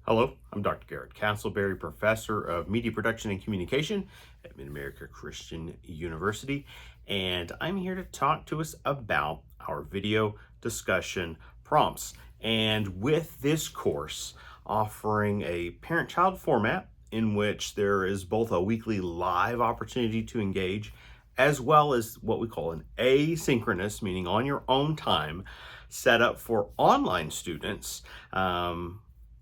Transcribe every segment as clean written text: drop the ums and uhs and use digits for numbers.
Hello, I'm Dr. Garrett Castleberry, Professor of Media Production and Communication at Mid-America Christian University, and I'm here to talk to us about our video discussion prompts. And with this course, offering a parent-child format in which there is both a weekly live opportunity to engage, as well as what we call an asynchronous, meaning on your own time, set up for online students.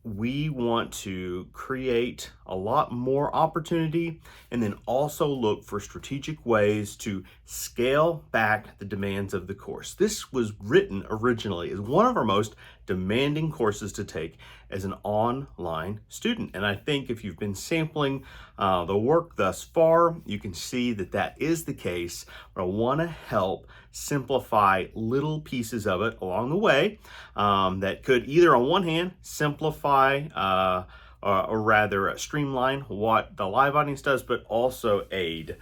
We want to create a lot more opportunity and then also look for strategic ways to scale back the demands of the course. This was written originally as one of our most demanding courses to take as an online student. And I think if you've been sampling the work thus far, you can see that that is the case. But I want to help simplify little pieces of it along the way that could either on one hand simplify or rather streamline what the live audience does, but also aid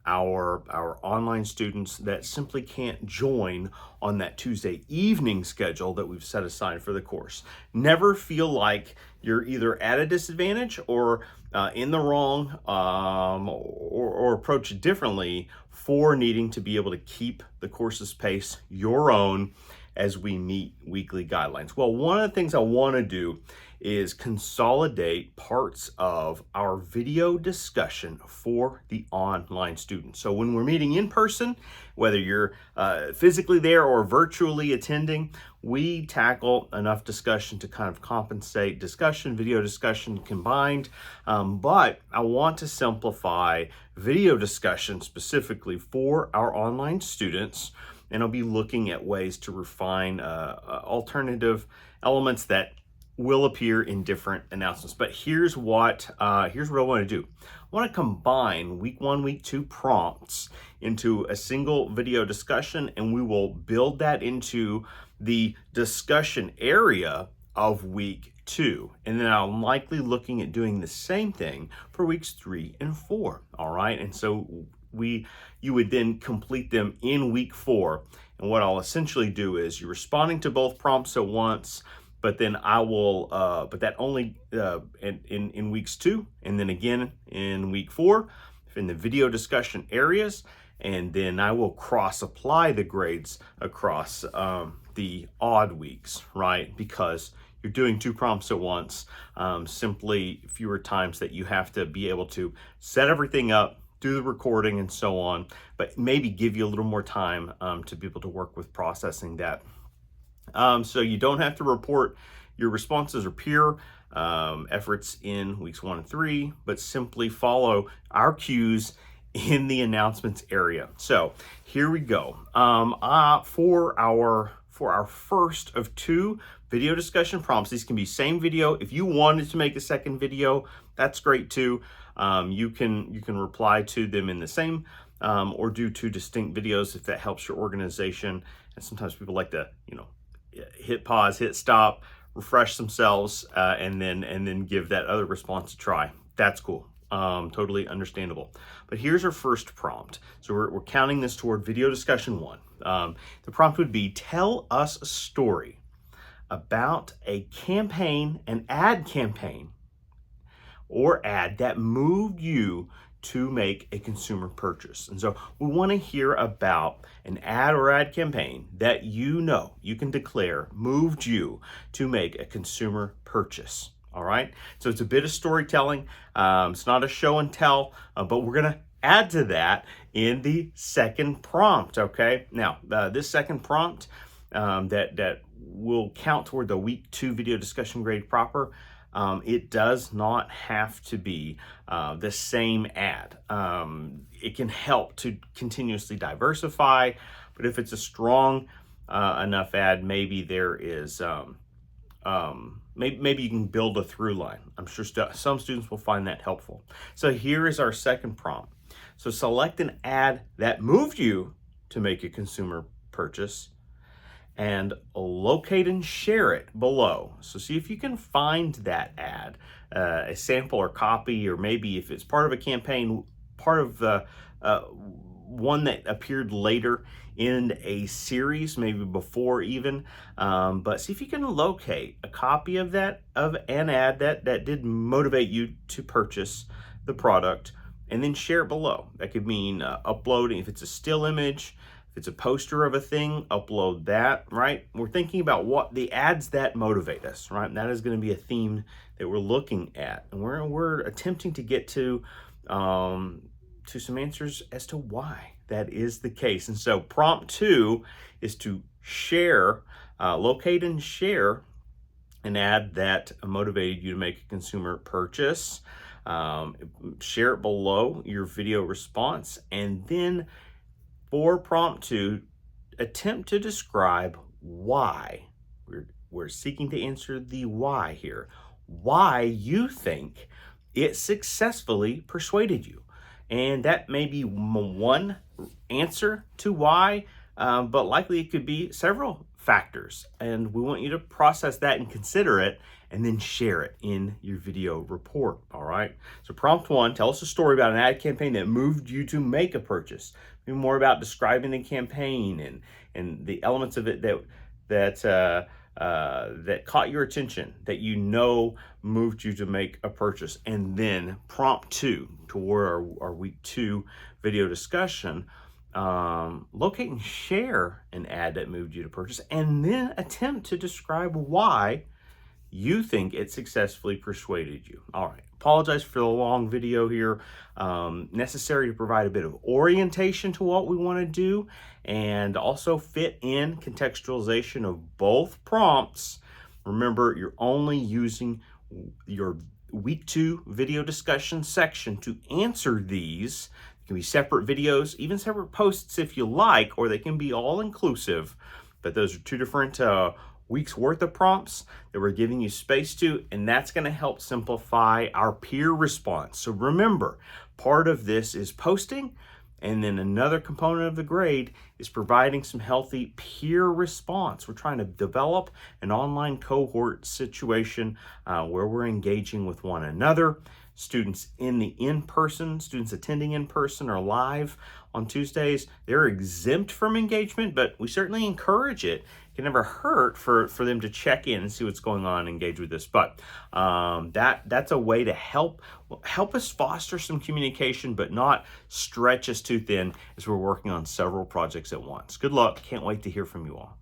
our online students that simply can't join on that Tuesday evening schedule that we've set aside for the course. Never feel like you're either at a disadvantage or in the wrong or approach it differently for needing to be able to keep the course's pace your own as we meet weekly guidelines. Well, one of the things I want to do is consolidate parts of our video discussion for the online students. So when we're meeting in person, whether you're physically there or virtually attending, we tackle enough discussion to kind of compensate discussion, video discussion combined. But I want to simplify video discussion specifically for our online students, and I'll be looking at ways to refine alternative elements that will appear in different announcements. But here's what I want to do. I want to combine week 1, week 2 prompts into a single video discussion, and we will build that into the discussion area of week 2. And then I'm likely looking at doing the same thing for weeks 3 and 4. All right. And so you would then complete them in week 4. And what I'll essentially do is you're responding to both prompts at once, but then I will, but that only in weeks 2, and then again in week 4 in the video discussion areas, and then I will cross apply the grades across the odd weeks, right? Because you're doing 2 prompts at once, simply fewer times that you have to be able to set everything up, do the recording and so on, but maybe give you a little more time to be able to work with processing that. So you don't have to report your responses or peer efforts in weeks 1 and 3, but simply follow our cues in the announcements area. So here we go. For our first of 2 video discussion prompts, these can be same video. If you wanted to make a second video, that's great too. You can reply to them in the same or do 2 distinct videos if that helps your organization. And sometimes people like to, hit pause, hit stop, refresh themselves, and then give that other response a try. That's cool. Totally understandable. But here's our first prompt. So we're counting this toward video discussion 1. The prompt would be, tell us a story about a campaign, an ad campaign, or ad that moved you to make a consumer purchase. And so we want to hear about an ad or ad campaign that you can declare moved you to make a consumer purchase. All right. So it's a bit of storytelling. It's not a show and tell, but we're going to add to that in the second prompt. Okay. Now, this second prompt that will count toward the week 2 video discussion grade proper. It does not have to be the same ad. It can help to continuously diversify, but if it's a strong enough ad, maybe there is, maybe you can build a through line. I'm sure some students will find that helpful. So here is our second prompt. So select an ad that moved you to make a consumer purchase, and locate and share it below. So see if you can find that ad, a sample or copy, or maybe if it's part of a campaign, part of the one that appeared later in a series, maybe before even. But see if you can locate a copy of an ad that did motivate you to purchase the product, and then share it below. That could mean uploading, if it's a still image, if it's a poster of a thing, upload that, right? We're thinking about what the ads that motivate us, right? And that is going to be a theme that we're looking at. And we're attempting to get to some answers as to why that is the case. And so prompt 2 is to share, locate and share an ad that motivated you to make a consumer purchase. Share it below your video response, and then for prompt 2, attempt to describe why. We're seeking to answer the why here. Why you think it successfully persuaded you. And that may be one answer to why, but likely it could be several factors. And we want you to process that and consider it, and then share it in your video report, all right? So prompt 1, tell us a story about an ad campaign that moved you to make a purchase. Maybe more about describing the campaign and the elements of it that caught your attention, that you know moved you to make a purchase. And then prompt 2, toward our week 2 video discussion, locate and share an ad that moved you to purchase, and then attempt to describe why you think it successfully persuaded you. All right, apologize for the long video here. Necessary to provide a bit of orientation to what we want to do, and also fit in contextualization of both prompts. Remember, you're only using your week 2 video discussion section to answer these. It can be separate videos, even separate posts if you like, or they can be all inclusive. But those are 2 different weeks worth of prompts that we're giving you space to, and that's going to help simplify our peer response. So remember, part of this is posting, and then another component of the grade is providing some healthy peer response. We're trying to develop an online cohort situation where we're engaging with one another. Students students attending in person or live on Tuesdays, they're exempt from engagement, but we certainly encourage it. It can never hurt for them to check in and see what's going on and engage with this. But that's a way to help us foster some communication, but not stretch us too thin as we're working on several projects at once. Good luck. Can't wait to hear from you all.